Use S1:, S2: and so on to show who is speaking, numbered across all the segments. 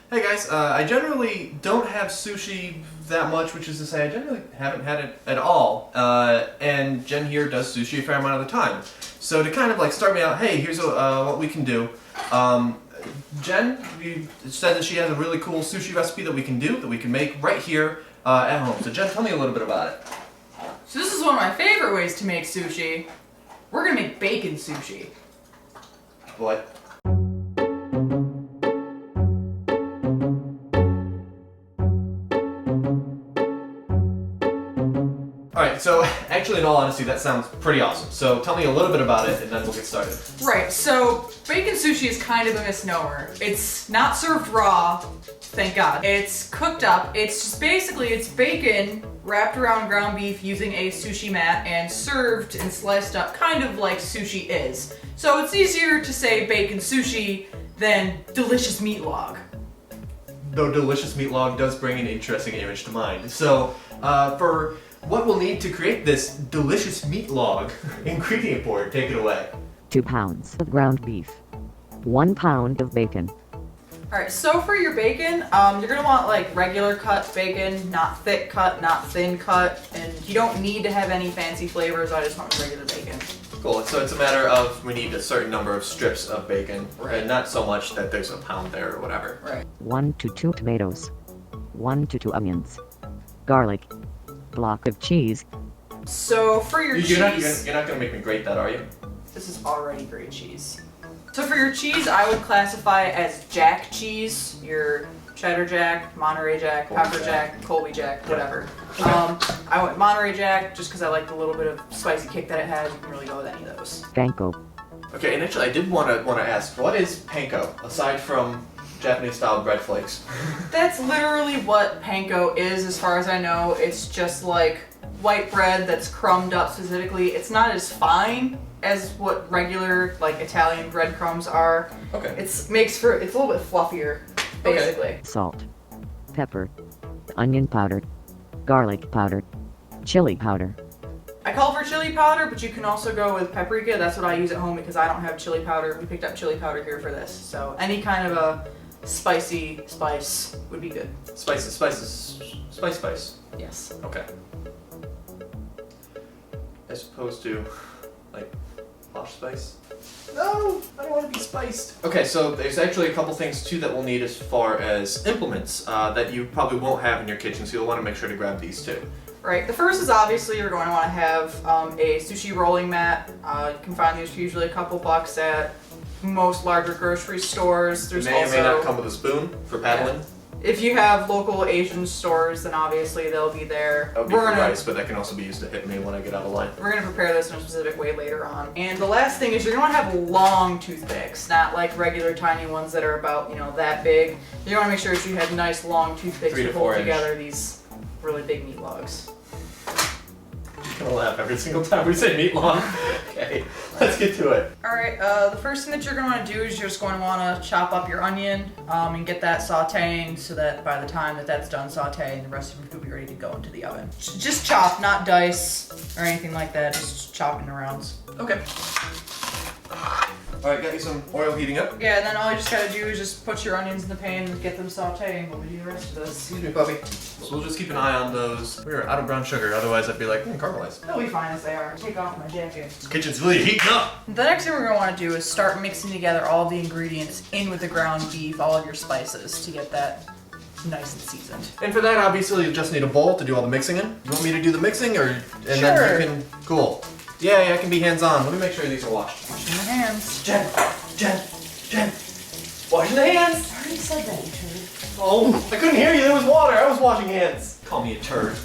S1: Hey guys, I generally don't have sushi that much, which is to say I generally haven't had it at all. And Jen here does sushi a fair amount of the time. So to kind of like start me out, hey, here's what we can do. Jen said that she has a really cool sushi recipe that we can do, that we can make right here at home. So Jen, tell me a little bit about it.
S2: So this is one of my favorite ways to make sushi. We're gonna make bacon sushi.
S1: What? Alright, so actually in all honesty that sounds pretty awesome. So tell me a little bit about it and then we'll get started.
S2: Right, so bacon sushi is kind of a misnomer. It's not served raw, thank God. It's cooked up. It's just basically, it's bacon wrapped around ground beef using a sushi mat and served and sliced up kind of like sushi is. So it's easier to say bacon sushi than delicious meat log.
S1: Though delicious meat log does bring an interesting image to mind. So for what we'll need to create this delicious meat log ingredient board, take it away.
S3: 2 pounds of ground beef. 1 pound of bacon.
S2: Alright, so for your bacon, you're gonna want like regular cut bacon, not thick cut, not thin cut, and you don't need to have any fancy flavors, I just want regular bacon.
S1: Cool, so it's a matter of we need a certain number of strips of bacon,
S2: Right.
S1: and not so much that there's a pound there or whatever.
S2: Right.
S3: 1 to 2 tomatoes. 1 to 2 onions. Garlic. Block of cheese.
S2: So for your cheese...
S1: You're not gonna make me grate that, are you?
S2: This is already great cheese. So for your cheese, I would classify as Jack cheese, your cheddar Jack, Monterey Jack, Pepper Jack, Colby Jack, whatever. I went Monterey Jack just because I like the little bit of spicy kick that it has. You can really go with any of those.
S3: Panko.
S1: Okay, and actually I did want to ask, what is panko, aside from Japanese-style bread flakes?
S2: That's literally what panko is, as far as I know. It's just like white bread that's crumbed up specifically. It's not as fine as what regular like Italian breadcrumbs are.
S1: Okay.
S2: It's a little bit fluffier, basically.
S1: Okay.
S3: Salt. Pepper. Onion powder. Garlic powder. Chili powder.
S2: I call for chili powder, but you can also go with paprika. That's what I use at home because I don't have chili powder. We picked up chili powder here for this. So any kind of a spicy spice would be good.
S1: Spice.
S2: Yes.
S1: Okay. As opposed to, like, posh spice? No, I don't want to be spiced. Okay, so there's actually a couple things too that we'll need as far as implements that you probably won't have in your kitchen, so you'll want to make sure to grab these too.
S2: Right, the first is obviously you're going to want to have a sushi rolling mat. You can find these for usually a couple bucks at most larger grocery stores. There's
S1: It may or may
S2: also,
S1: not come with a spoon for paddling.
S2: if you have local Asian stores, then obviously they'll be there.
S1: That would be for rice, but that can also be used to hit me when I get out of line.
S2: We're going to prepare this in a specific way later on. And the last thing is you're going to want to have long toothpicks, not like regular tiny ones that are about, that big. You want to make sure that you have nice long toothpicks
S1: 3 to
S2: to
S1: 4
S2: hold
S1: inch.
S2: together these really big meat logs.
S1: I'm gonna laugh every single time we say meat log. Okay, let's get to it.
S2: Alright, the first thing that you're going to want to do is you're just going to want to chop up your onion and get that sauteing so that by the time that that's done sauteing, the rest of it will be ready to go into the oven. Just chop, not dice or anything like that, just chopping around.
S1: Okay. Alright, got you some oil heating up.
S2: Yeah, and then all you just gotta do is just put your onions in the pan and get them sauteing while we do the rest of this.
S1: Excuse me, puppy. So we'll just keep an eye on those. We're out of brown sugar, otherwise I'd be like, caramelized.
S2: They'll be fine as they are. Take off my jacket.
S1: This kitchen's really heating up.
S2: The next thing we're gonna wanna do is start mixing together all the ingredients in with the ground beef, all of your spices to get that nice and seasoned.
S1: And for that, obviously, you just need a bowl to do all the mixing in. You want me to do the mixing, or and then you can? Cool. Yeah, I can be hands-on. Let me make sure these are washed.
S2: Washing your hands.
S1: Jen, washing the hands.
S2: I already said that, you turd.
S1: Oh, I couldn't hear you. There was water. I was washing hands. Call me a turd.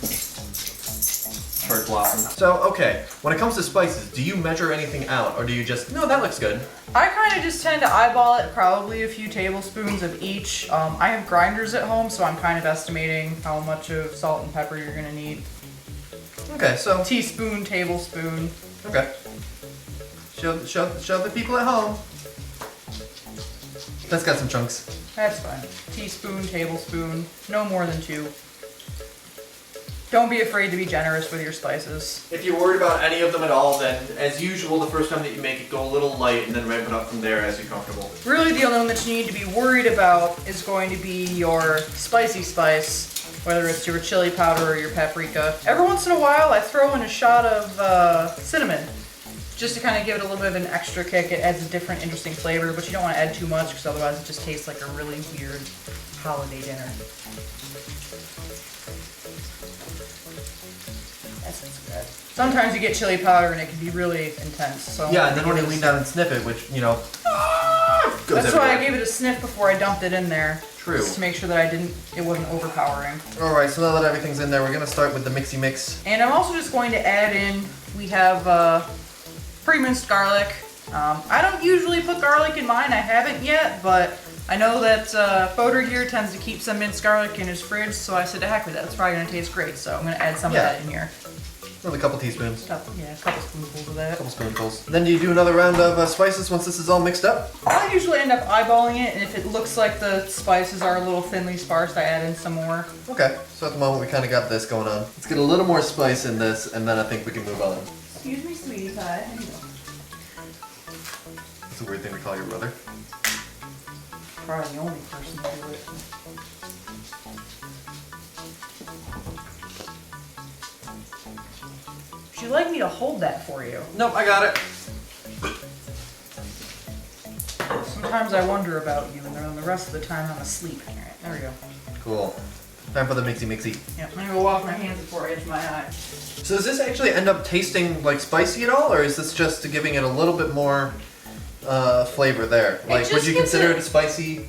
S1: Turd blossom. So, okay, when it comes to spices, do you measure anything out, or do you just? No, that looks good.
S2: I kind of just tend to eyeball it, probably a few tablespoons of each. I have grinders at home, so I'm kind of estimating how much of salt and pepper you're gonna need.
S1: Okay, so.
S2: Teaspoon, tablespoon.
S1: Okay. Show the people at home. That's got some chunks.
S2: That's fine. Teaspoon, tablespoon, no more than 2. Don't be afraid to be generous with your spices.
S1: If you're worried about any of them at all, then as usual, the first time that you make it, go a little light and then ramp it up from there as you're comfortable.
S2: Really, the only one that you need to be worried about is going to be your spicy spice, whether it's your chili powder or your paprika. Every once in a while, I throw in a shot of cinnamon, just to kind of give it a little bit of an extra kick. It adds a different, interesting flavor, but you don't want to add too much because otherwise it just tastes like a really weird holiday dinner. That sounds good. Sometimes you get chili powder and it can be really intense. So
S1: Yeah, and then when you lean down and sniff it, which, you know, goes
S2: that's why I
S1: everywhere.
S2: gave it a sniff before I dumped it in there.
S1: True.
S2: Just to make sure that it wasn't overpowering.
S1: Alright, so now that everything's in there, we're gonna start with the mixy mix.
S2: And I'm also just going to add in, we have pre-minced garlic. I don't usually put garlic in mine, I haven't yet, but I know that Fodor here tends to keep some minced garlic in his fridge, so I said to heck with that, it's probably going to taste great, so I'm going to add some of that in here.
S1: Another couple teaspoons.
S2: A couple spoonfuls of that.
S1: Couple spoonfuls. Then do you do another round of spices once this is all mixed up?
S2: I usually end up eyeballing it, and if it looks like the spices are a little thinly sparsed, I add in some more.
S1: Okay, so at the moment we kind of got this going on. Let's get a little more spice in this, and then I think we can move on.
S2: Excuse me, sweetie pie.
S1: That's a weird thing to call your brother.
S2: Probably the only person to do it. Would you like me to hold that for you?
S1: Nope, I got it.
S2: Sometimes I wonder about you, and then the rest of the time I'm asleep. Alright, there we go.
S1: Cool. Time for the mixy mixy.
S2: Yep, I'm gonna go wash my hands before I itch my eye.
S1: So does this actually end up tasting like spicy at all, or is this just giving it a little bit more flavor there? Like,
S2: just
S1: would you
S2: gives
S1: consider
S2: it-
S1: it spicy?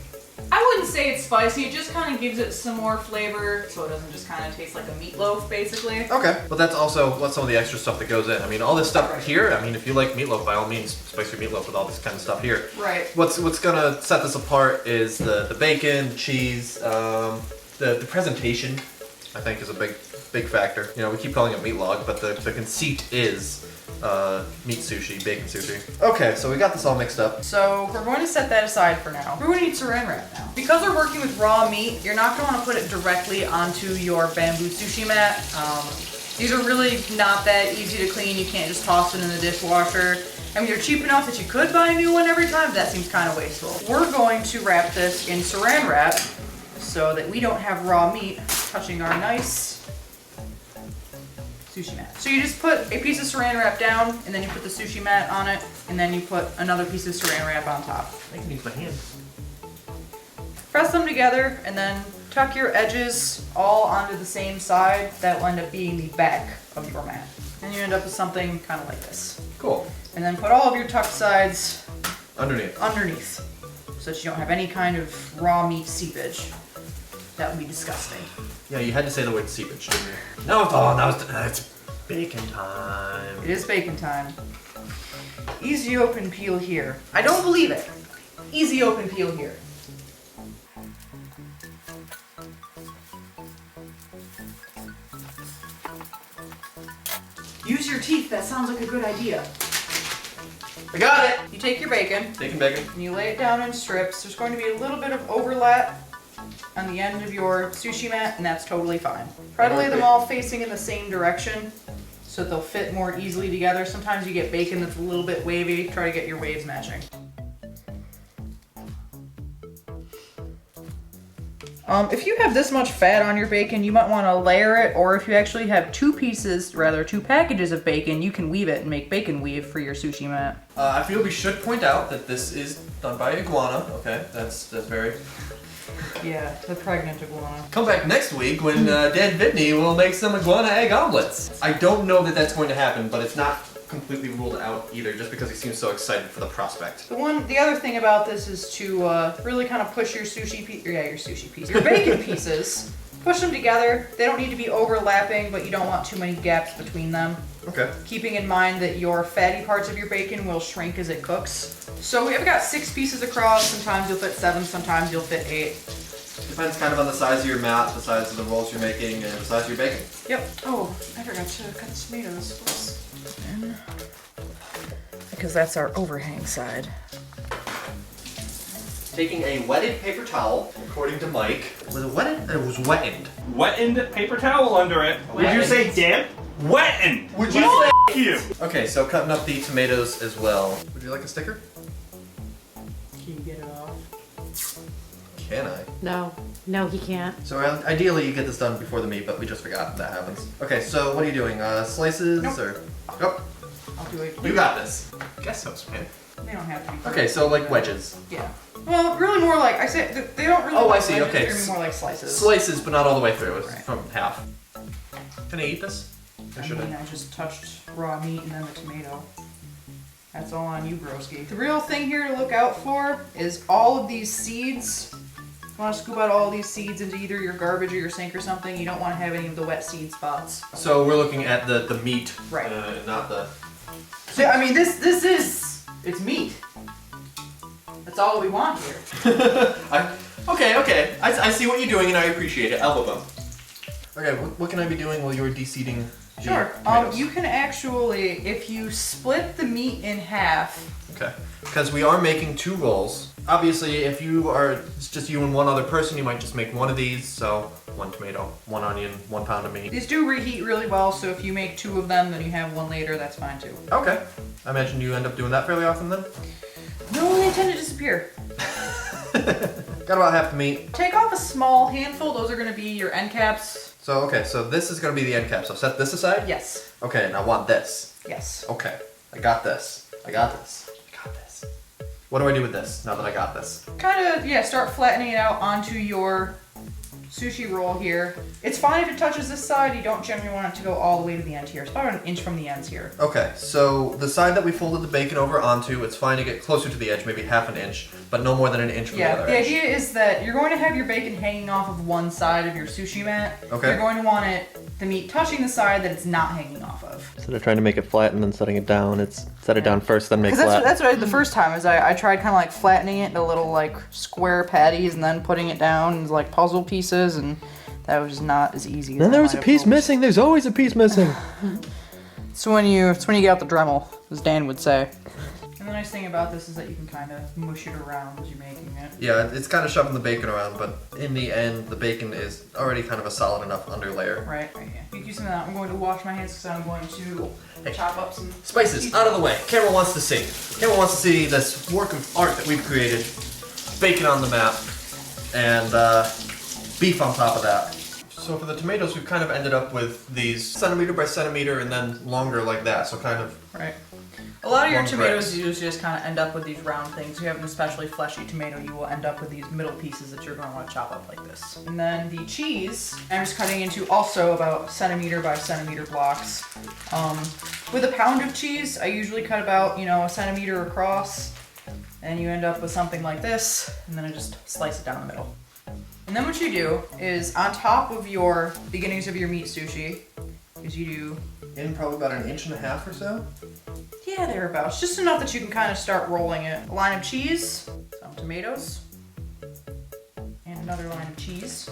S2: I wouldn't say it's spicy, it just kind of gives it some more flavor, so it doesn't just kind of taste like a meatloaf, basically.
S1: Okay. But that's also what's some of the extra stuff that goes in. I mean, all this stuff here, I mean, if you like meatloaf, by all means, spice your meatloaf with all this kind of stuff here.
S2: Right.
S1: What's gonna set this apart is the bacon, the cheese, the presentation, I think is a big factor. You know, we keep calling it meat log, but the conceit is meat sushi, bacon sushi. Okay, so we got this all mixed up.
S2: So we're going to set that aside for now. We're going to need saran wrap now. Because we're working with raw meat, you're not going to want to put it directly onto your bamboo sushi mat. These are really not that easy to clean. You can't just toss it in the dishwasher. I mean, you're cheap enough that you could buy a new one every time, but that seems kind of wasteful. We're going to wrap this in saran wrap so that we don't have raw meat touching our nice sushi mat. So you just put a piece of saran wrap down, and then you put the sushi mat on it, and then you put another piece of saran wrap on top.
S1: I can use my hands.
S2: Press them together, and then tuck your edges all onto the same side. That will end up being the back of your mat. And you end up with something kind of like this.
S1: Cool.
S2: And then put all of your tucked sides
S1: Underneath.
S2: so that you don't have any kind of raw meat seepage. That would be disgusting.
S1: Yeah, you had to say the word seepage, didn't you? No, now it's bacon time.
S2: It is bacon time. Easy open peel here. I don't believe it. Easy open peel here. Use your teeth, that sounds like a good idea.
S1: I got it!
S2: You take your bacon,
S1: Bacon, bacon.
S2: and you lay it down in strips. There's going to be a little bit of overlap on the end of your sushi mat, and that's totally fine. Try to lay them all facing in the same direction so that they'll fit more easily together. Sometimes you get bacon that's a little bit wavy. Try to get your waves matching. If you have this much fat on your bacon, you might want to layer it, or if you actually have two packages of bacon, you can weave it and make bacon weave for your sushi mat.
S1: I feel we should point out that this is done by iguana. Okay, that's very.
S2: Yeah, the pregnant iguana.
S1: Come back next week when Dan Vitney will make some iguana egg omelets. I don't know that that's going to happen, but it's not completely ruled out either, just because he seems so excited for the prospect.
S2: The other thing about this is to really kind of push your your bacon pieces. Push them together. They don't need to be overlapping, but you don't want too many gaps between them.
S1: Okay.
S2: Keeping in mind that your fatty parts of your bacon will shrink as it cooks. So we've got 6 pieces across. Sometimes you'll fit 7, sometimes you'll fit 8.
S1: Depends kind of on the size of your mat, the size of the rolls you're making, and the size of your bacon.
S2: Yep. Oh, I forgot to cut the tomatoes. Because that's our overhang side.
S1: taking a wetted paper towel, according to Mike. Was it wetted? It was wetted.
S4: Wettened paper towel under it.
S5: Would you say damp?
S4: Wettened!
S1: Would you
S4: Well,
S1: say?
S4: you?
S1: Okay, so cutting up the tomatoes as well. Would you like a sticker?
S2: Can you get it off?
S1: Can I?
S6: No, he can't.
S1: So ideally you get this done before the meat, but we just forgot that happens. Okay, so what are you doing? Slices
S2: Nope.
S1: or? Oh,
S2: I'll do it.
S1: you got this. Guess so, man.
S2: They don't have to be.
S1: Okay, so like wedges.
S2: Yeah. Well, really more like, I say, they don't really
S1: Oh,
S2: like
S1: I see,
S2: wedges,
S1: okay.
S2: They're more like slices.
S1: Slices, but not all the way through. It's
S2: Right.
S1: from half. Can I eat this? Or
S2: I
S1: should
S2: mean, I just touched raw meat and then the tomato. That's all on you, broski. The real thing here to look out for is all of these seeds. You want to scoop out all these seeds into either your garbage or your sink or something. You don't want to have any of the wet seed spots.
S1: So we're looking at the meat,
S2: Right.
S1: not the.
S2: So, I mean, this is, it's meat. That's all we want here.
S1: Okay. I see what you're doing and I appreciate it. Elbow bump. Okay, what can I be doing while you're deseeding? the
S2: Sure.
S1: tomatoes?
S2: You can actually, if you split the meat in half.
S1: Okay. Because we are making 2 rolls. Obviously, if you are it's just you and one other person, you might just make one of these. So 1 tomato, 1 onion, 1 pound of meat.
S2: These do reheat really well, so if you make 2 of them, then you have 1 later, that's fine too.
S1: Okay. I imagine you end up doing that fairly often then.
S2: No, they tend to disappear.
S1: Got about half the meat.
S2: Take off a small handful, those are gonna be your end caps.
S1: So okay, so this is gonna be the end cap. So set this aside.
S2: Yes,
S1: Okay, and I want this.
S2: yes.
S1: Okay, I got this. I got this. I got this. What do I do with this now that I got this?
S2: Kind of, yeah, start flattening it out onto your sushi roll here. It's fine if it touches this side, you don't generally want it to go all the way to the end here. It's about 1 inch from the ends here.
S1: Okay, so the side that we folded the bacon over onto, it's fine to get closer to the edge, maybe half an inch, but no more than 1 inch from the
S2: Yeah,
S1: other
S2: the
S1: edge.
S2: idea is that you're going to have your bacon hanging off of one side of your sushi mat.
S1: Okay.
S2: You're going to want the meat touching the side that it's not hanging off of.
S1: Instead of trying to make it flat and then setting it down, it's set it down first, then make
S2: Because
S1: flat.
S2: that's what I did the first time, is I tried kind of like flattening it into little like square patties and then putting it down into like puzzle pieces, and that was just not as easy as I might have hoped.
S1: There's always a piece missing.
S2: It's when you get out the Dremel, as Dan would say. And the nice thing about this is that you can kind of mush it around as you're making it.
S1: Yeah, it's kind of shoving the bacon around, but in the end, the bacon is already kind of a solid enough underlayer.
S2: Right, yeah. You can do some of that. I'm going to wash my hands because I'm going to chop up some
S1: Spices, out of the way. Camera wants to see. Camera wants to see this work of art that we've created. Bacon on the map, and beef on top of that. So for the tomatoes, we've kind of ended up with these centimeter by centimeter and then longer like that, so kind of...
S2: Right. A lot of your
S1: Long
S2: tomatoes
S1: bricks.
S2: you just kind of end up with these round things. If you have an especially fleshy tomato, you will end up with these middle pieces that you're going to want to chop up like this. And then the cheese, I'm just cutting into also about centimeter by centimeter blocks. With a pound of cheese, I usually cut about, 1 centimeter across, and you end up with something like this, and then I just slice it down the middle. And then what you do is on top of your beginnings of your meat sushi, is you do
S1: In probably about 1.5 inches or so.
S2: yeah, thereabouts. Just enough that you can kind of start rolling it. A line of cheese, some tomatoes, and another line of cheese,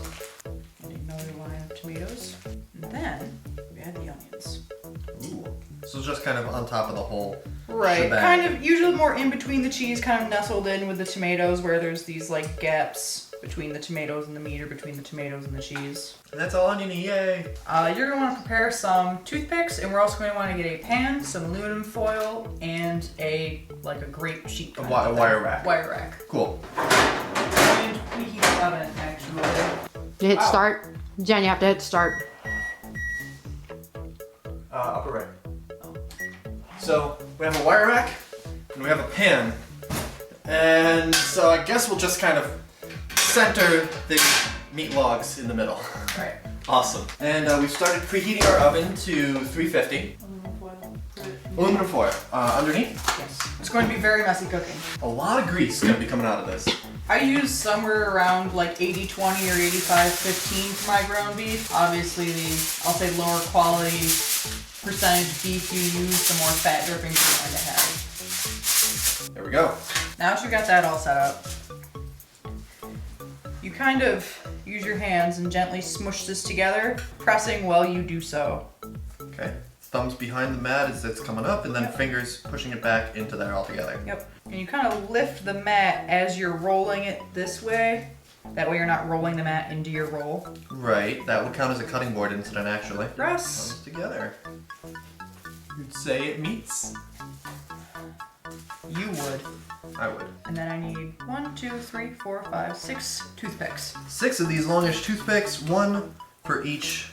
S2: and another line of tomatoes. And then we add the onions.
S1: Ooh. So just kind of on top of the whole
S2: Right,
S1: shebang.
S2: kind of usually more in between the cheese, kind of nestled in with the tomatoes where there's these like gaps between the tomatoes and the meat or between the tomatoes and the cheese.
S1: And that's all oniony, yay!
S2: You're going to want to prepare some toothpicks, and we're also going to want to get a pan, some aluminum foil, and a grape sheet.
S1: A
S2: kind
S1: wi-
S2: of
S1: a wire
S2: thing.
S1: rack.
S2: Wire rack.
S1: Cool.
S2: And preheat the oven, actually.
S6: You hit
S2: Wow.
S6: start. Jen, you have to hit start.
S1: Upper right. So we have a wire rack and we have a pan, and so I guess we'll just kind of center the meat logs in the middle.
S2: Right.
S1: Awesome. And we've started preheating our oven to 350.
S2: Aluminum foil.
S1: Aluminum foil underneath.
S2: Yes. It's going to be very messy cooking.
S1: A lot of grease gonna be coming out of this.
S2: I use somewhere around like 80-20 or 85-15 for my ground beef. Obviously, I'll say lower quality percentage beef you use, the more fat drippings you're going to have.
S1: There we go.
S2: Now that you got that all set up, you kind of use your hands and gently smush this together, pressing while you do so.
S1: Okay. Thumbs behind the mat as it's coming up, and then fingers pushing it back into there all together.
S2: Yep. And you kind of lift the mat as you're rolling it this way. That way you're not rolling the mat into your roll.
S1: Right, that would count as a cutting board incident actually.
S2: Press.
S1: Comes together. You'd say it meets.
S2: You would.
S1: I would.
S2: And then I need 1, 2, 3, 4, 5, 6 toothpicks.
S1: 6 of these longish toothpicks, 1 for each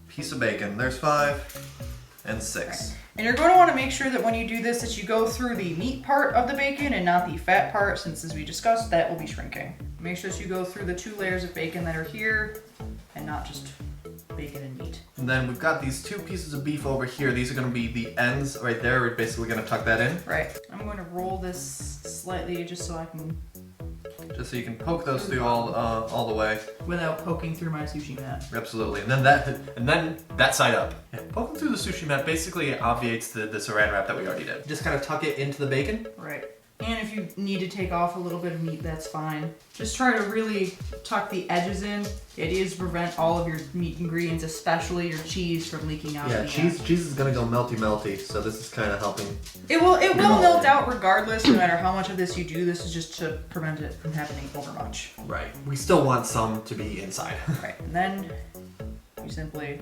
S1: piece of bacon. There's 5 and 6.
S2: And you're going to want to make sure that when you do this that you go through the meat part of the bacon and not the fat part, since as we discussed, that will be shrinking. Make sure that you go through the 2 layers of bacon that are here and not just bacon and meat.
S1: And then we've got these 2 pieces of beef over here. These are going to be the ends right there. We're basically going to tuck that in.
S2: Right. I'm going to roll this slightly just so I can...
S1: Just so you can poke those through all the way.
S2: without poking through my sushi mat.
S1: Absolutely. And then that side up. Yeah, poking through the sushi mat basically obviates the saran wrap that we already did. Just kind of tuck it into the bacon.
S2: Right. And if you need to take off a little bit of meat, that's fine. Just try to really tuck the edges in. The idea is to prevent all of your meat ingredients, especially your cheese, from leaking out.
S1: Yeah, cheese is gonna go melty, so this is kind of helping.
S2: It will melt out regardless, no matter how much of this you do. This is just to prevent it from happening over much.
S1: Right. We still want some to be inside.
S2: Right, and then you simply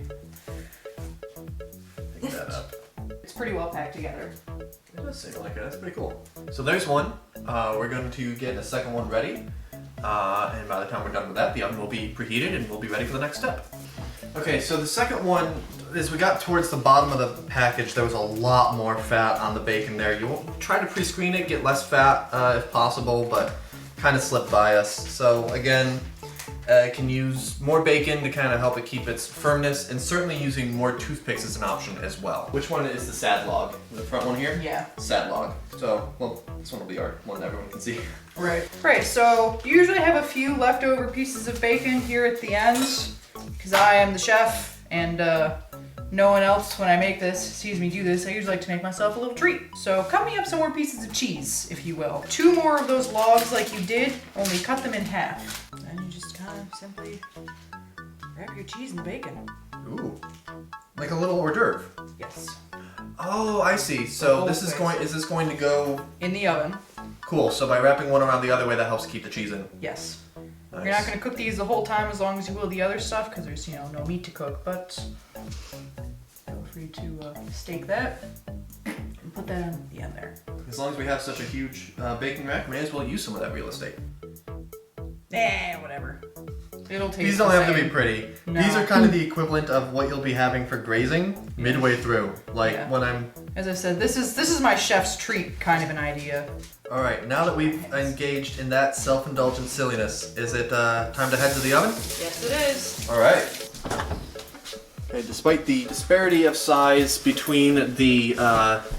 S1: Pick that up.
S2: It's pretty well packed together.
S1: It does seem like it. That's pretty cool. So there's one. We're going to get a second one ready. And by the time we're done with that, the oven will be preheated and we'll be ready for the next step. Okay, so the second one, as we got towards the bottom of the package, there was a lot more fat on the bacon there. You won't try to pre-screen it, get less fat if possible, but kind of slipped by us. So again, can use more bacon to kind of help it keep its firmness, and certainly using more toothpicks is an option as well. Which one is the sad log? The front one here?
S2: Yeah.
S1: Sad log. So, well, this one will be our one that everyone can see.
S2: Right. Right, so you usually have a few leftover pieces of bacon here at the ends, because I am the chef, and no one else, when I make this, sees me do this. I usually like to make myself a little treat. So cut me up some more pieces of cheese, if you will. 2 more of those logs like you did, only cut them in half. Then you just kind of simply wrap your cheese in bacon.
S1: Ooh. Like a little hors d'oeuvre.
S2: Yes.
S1: Oh, I see. So
S2: whole
S1: this is
S2: thing.
S1: is this going to go
S2: In the oven.
S1: cool. So by wrapping one around the other way, that helps keep the cheese in.
S2: Yes.
S1: Nice.
S2: You're not going to cook these the whole time as long as you will the other stuff, because there's, no meat to cook, but feel free to stake that and put that on the end there.
S1: As long as we have such a huge baking rack, may as well use some of that real estate.
S2: Whatever. It'll taste
S1: These don't
S2: the
S1: have to
S2: same.
S1: be pretty.
S2: No.
S1: These are kind of the equivalent of what you'll be having for grazing midway through. Like
S2: Yeah.
S1: when I'm...
S2: As I said, this is my chef's treat kind of an idea.
S1: Alright, now that we've engaged in that self-indulgent silliness, is it time to head to the oven?
S2: Yes, it is.
S1: Alright. Okay, despite the disparity of size between the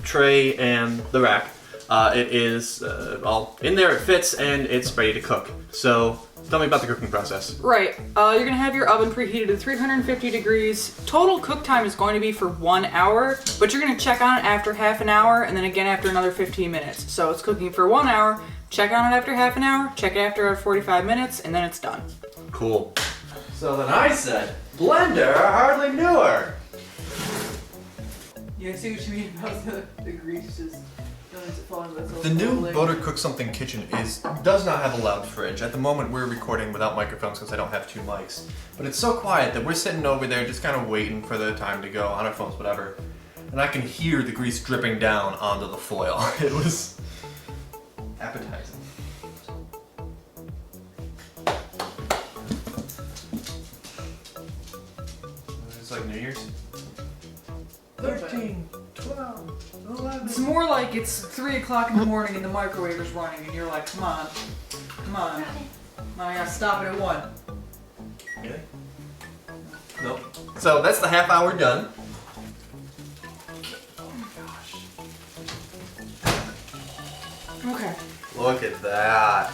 S1: tray and the rack, it is all in there, it fits, and it's ready to cook. So, tell me about the cooking process.
S2: Right. You're going to have your oven preheated to 350 degrees. Total cook time is going to be for 1 hour, but you're going to check on it after half an hour and then again after another 15 minutes. So it's cooking for 1 hour, check on it after half an hour, check it after 45 minutes, and then it's done.
S1: Cool. So then I said, blender, I hardly knew her.
S2: Yeah, I see what you mean about the grease just falling with
S1: The new Butter Cook Something kitchen does not have a loud fridge. At the moment we're recording without microphones because I don't have 2 mics. But it's so quiet that we're sitting over there just kind of waiting for the time to go on our phones, whatever. And I can hear the grease dripping down onto the foil. It was appetizing. It's like New Year's. 13, 12, 11.
S2: It's more like it's 3 o'clock in the morning and the microwave is running and you're like, come on. I gotta stop it at 1.
S1: Okay. Nope. So that's the half hour done. Oh my gosh.
S2: Okay.
S1: Look at that.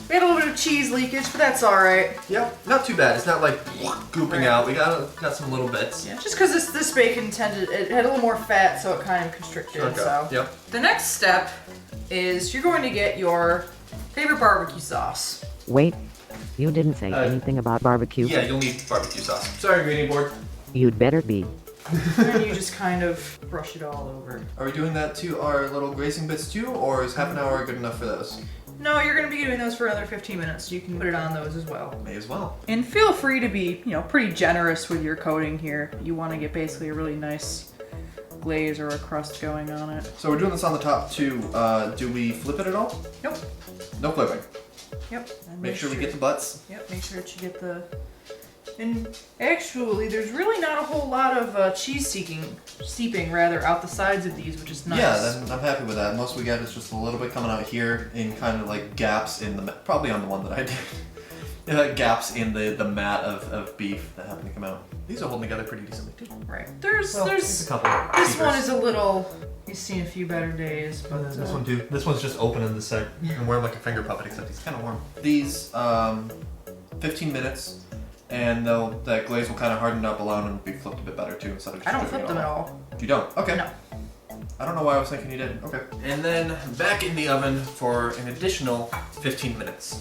S2: We had a little bit of cheese leakage, but that's alright.
S1: Yep, not too bad. It's not like gooping out. We got some little bits.
S2: Yeah, just because this bacon it had a little more fat, so it kind of constricted.
S1: Okay.
S2: So
S1: Yep.
S2: the next step is you're going to get your favorite barbecue sauce.
S3: Wait. You didn't say anything about barbecue.
S1: Yeah, you'll need barbecue sauce. Sorry, ingredient board.
S3: You'd better be.
S2: And you just kind of brush it all over.
S1: Are we doing that to our little grazing bits too, or is half an hour good enough for those?
S2: No, you're gonna be doing those for another 15 minutes. You can put it on those as well.
S1: May as well.
S2: And feel free to be, pretty generous with your coating here. You want to get basically a really nice glaze or a crust going on it.
S1: So we're doing this on the top too. Do we flip it at all?
S2: Nope.
S1: No flipping.
S2: Yep. And
S1: Make sure we get the butts.
S2: Yep, make sure that you get the... And actually, there's really not a whole lot of cheese seeping out the sides of these, which is nice.
S1: Yeah, I'm happy with that. Most we get is just a little bit coming out here in kind of like gaps in the, probably on the one that I did. Gaps in the mat of beef that happen to come out. These are holding together pretty decently too.
S2: Right. There's
S1: a couple.
S2: This one is a little... He's seen a few better days, but...
S1: This one too. This one's just open in the side. I'm wearing like a finger puppet, except he's kind of warm. These, 15 minutes. And that glaze will kind of harden up, allowing them to be flipped a bit better too, instead of just
S2: I don't
S1: dripping
S2: flip them
S1: it
S2: at
S1: all.
S2: all.
S1: You don't? Okay.
S2: No.
S1: I don't know why I was thinking you did. Okay. And then back in the oven for an additional 15 minutes.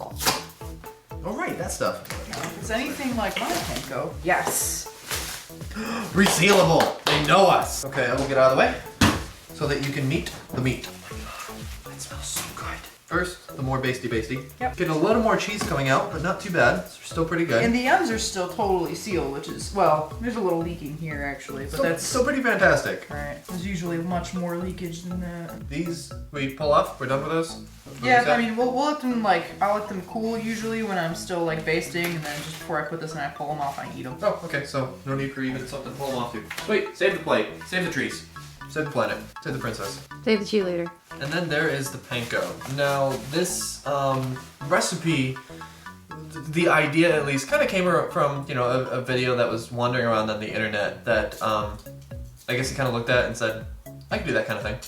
S1: Oh right, that stuff.
S2: If it's anything like my panko, yes.
S1: Resealable! They know us! Okay, I will get out of the way so that you can meet the meat. That smells so good. First, the more basty.
S2: Yep.
S1: Getting a little more cheese coming out, but not too bad. It's still pretty good.
S2: And the ends are still totally sealed, which is, well, there's a little leaking here actually, but that's
S1: still pretty fantastic.
S2: alright. There's usually much more leakage than that.
S1: These, we pull off? We're done with those?
S2: Yeah, I mean, we'll let them I'll let them cool usually when I'm still basting, and then just before I put this and I pull them off, I eat them.
S1: Oh, okay, so no need for even something to pull them off to. Wait, save the plate. Save the trees. Save the planet. Save the princess.
S6: Save the cheerleader.
S1: And then there is the panko. Now, this recipe, the idea at least, kind of came from, a video that was wandering around on the internet that I guess he kind of looked at and said, I can do that kind of thing.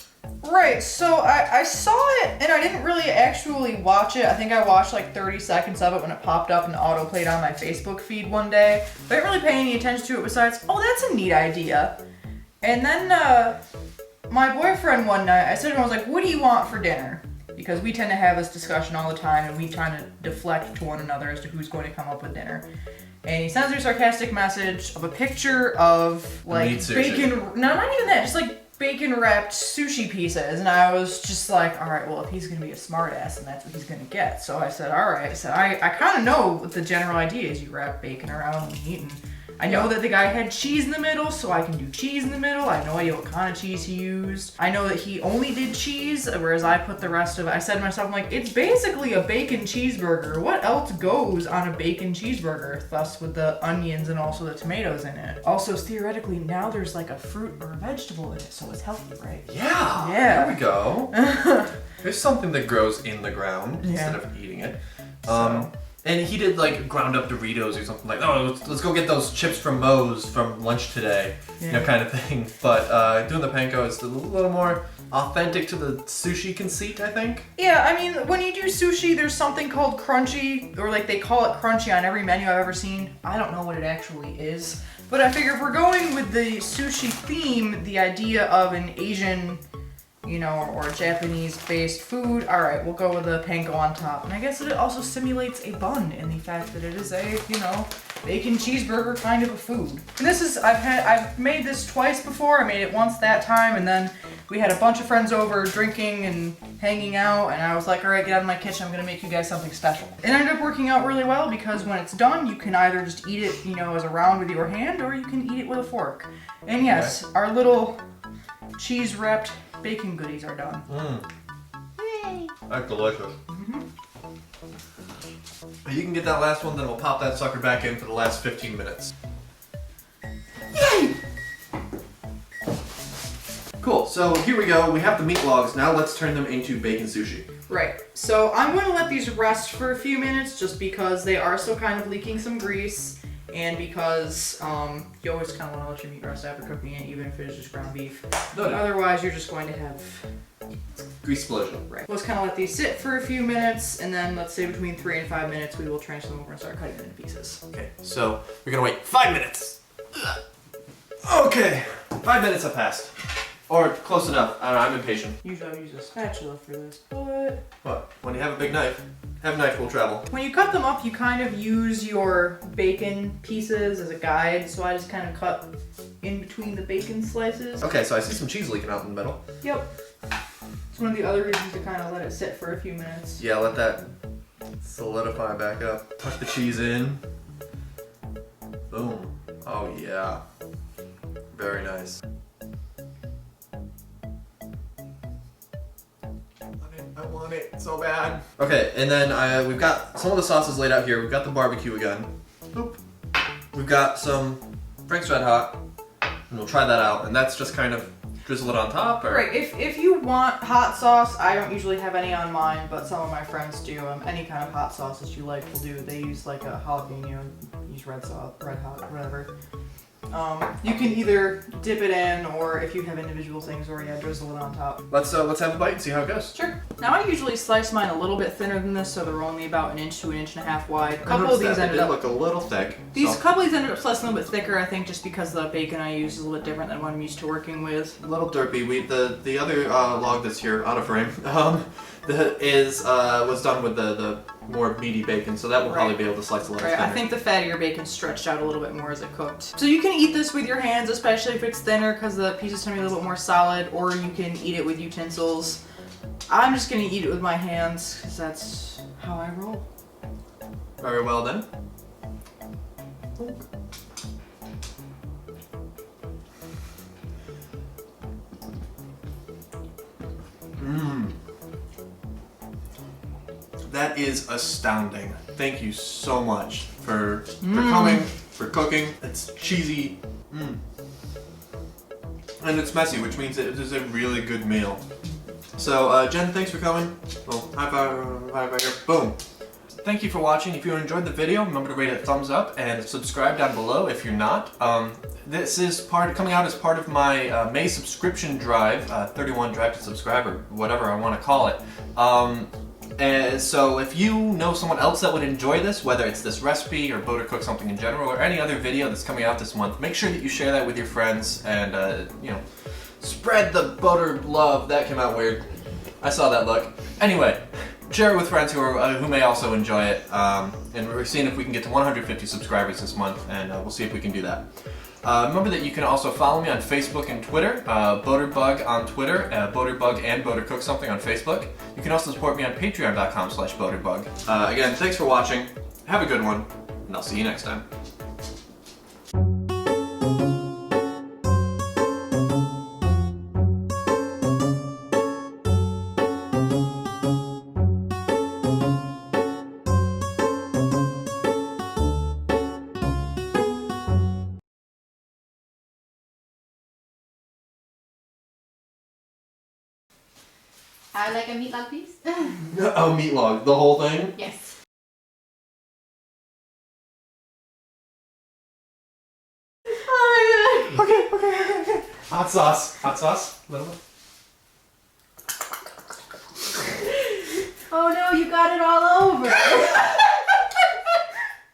S2: Right, so I saw it, and I didn't really actually watch it. I think I watched 30 seconds of it when it popped up and auto-played on my Facebook feed one day. But I didn't really pay any attention to it besides, oh, that's a neat idea. And then my boyfriend one night, I said to him, I was like, what do you want for dinner? Because we tend to have this discussion all the time, and we try to deflect to one another as to who's going to come up with dinner. And he sends me a sarcastic message of a picture of bacon, no, not even that, just bacon wrapped sushi pieces. And I was just like, all right, well, if he's gonna be a smart ass, then that's what he's gonna get. So I said, all right. So I kind of know what the general idea is. You wrap bacon around meat, and I know that the guy had cheese in the middle, so I can do cheese in the middle. I have no idea what kind of cheese he used. I know that he only did cheese, whereas I put the rest of it. I said to myself, I'm like, it's basically a bacon cheeseburger. What else goes on a bacon cheeseburger? Thus with the onions and also the tomatoes in it. Also, theoretically, now there's a fruit or a vegetable in it, so it's healthy, right?
S1: Yeah!
S2: Yeah.
S1: There we go. There's something that grows in the ground instead of eating it. And he did ground up Doritos or something let's go get those chips from Moe's from lunch today, kind of thing. But doing the panko is a little more authentic to the sushi conceit, I think.
S2: Yeah, I mean, when you do sushi, there's something called crunchy, or they call it crunchy on every menu I've ever seen. I don't know what it actually is. But I figure if we're going with the sushi theme, the idea of an Asian, or Japanese-based food, alright, we'll go with the panko on top. And I guess it also simulates a bun in the fact that it is a, bacon cheeseburger kind of a food. And this is, I've made this twice before. I made it once that time, and then we had a bunch of friends over drinking and hanging out, and I was like, alright, get out of my kitchen, I'm gonna make you guys something special. It ended up working out really well because when it's done, you can either just eat it, as a round with your hand, or you can eat it with a fork. And yes, our little cheese-wrapped bacon goodies are done.
S1: Yay! That's delicious. You can get that last one, then we'll pop that sucker back in for the last 15 minutes. Yay! Cool, so here we go. We have the meat logs. Now let's turn them into bacon sushi.
S2: Right, so I'm going to let these rest for a few minutes just because they are still kind of leaking some grease. And because you always kind of want to let your meat rest after cooking it, even if it is just ground beef.
S1: No doubt.
S2: Otherwise, you're just going to have
S1: grease explosion.
S2: Right. Let's kind of let these sit for a few minutes, and then let's say between 3 and 5 minutes, we will transfer them over and start cutting them into pieces.
S1: Okay, so we're gonna wait 5 minutes. Okay, 5 minutes have passed. Or close enough. I don't know, I'm impatient.
S2: Usually I would use a spatula for this, but
S1: What? When you have a big knife, have knife will travel.
S2: when you cut them up, you kind of use your bacon pieces as a guide. So I just kind of cut in between the bacon slices.
S1: Okay, so I see some cheese leaking out in the middle.
S2: Yep. It's one of the other reasons to kind of let it sit for a few minutes.
S1: Yeah, let that solidify back up. Tuck the cheese in. Boom. Oh yeah. Very nice. I want it so bad. Okay, and then we've got some of the sauces laid out here. We've got the barbecue again. Boop. We've got some Frank's Red Hot, and we'll try that out. And that's just kind of drizzle it on top, or?
S2: Right, if you want hot sauce, I don't usually have any on mine, but some of my friends do. Any kind of hot sauce that you like will do. They use like a jalapeno, use red sauce, red hot, whatever. You can either dip it in, or if you have individual things, or yeah, drizzle it on top.
S1: Let's have a bite and see how it goes.
S2: Sure. Now I usually slice mine a little bit thinner than this, so they're only about 1 inch to 1.5 inches wide. A couple of these ended up
S1: look a little thick.
S2: These couple of these ended up slicing a little bit thicker, I think, just because the bacon I use is a little bit different than what I'm used to working with.
S1: A little derpy. The other log that's here out of frame was done with the more meaty bacon, so that will probably be able to slice a little
S2: Right,
S1: thinner.
S2: I think the fattier bacon stretched out a little bit more as it cooked. So you can eat this with your hands, especially if it's thinner, because the pieces tend to be a little bit more solid, or you can eat it with utensils. I'm just gonna eat it with my hands, because that's how I roll.
S1: Very well then. Mmm. That is astounding. Thank you so much for coming, for cooking. It's cheesy. And it's messy, which means it is a really good meal. So, Jen, thanks for coming. Oh, high five right here. Boom. Thank you for watching. If you enjoyed the video, remember to rate it a thumbs up and subscribe down below if you're not. This is coming out as part of my May subscription drive, 31 Drive to Subscribe, or whatever I want to call it. And so if you know someone else that would enjoy this, whether it's this recipe or Boater Cook Something in general, or any other video that's coming out this month, make sure that you share that with your friends and, spread the Boater love. That came out weird. I saw that look. Anyway, share it with friends who may also enjoy it. And we're seeing if we can get to 150 subscribers this month, and we'll see if we can do that. Remember that you can also follow me on Facebook and Twitter, BoaterBug on Twitter, BoaterBug and Boater Cook Something on Facebook. You can also support me on patreon.com/BoaterBug. Again, thanks for watching, have a good one, and I'll see you next time.
S6: I like a meat log piece.
S1: Oh, meat log, the whole thing?
S6: Yes.
S2: Oh
S1: Okay. Hot sauce, little bit.
S6: Oh no, you got it all over.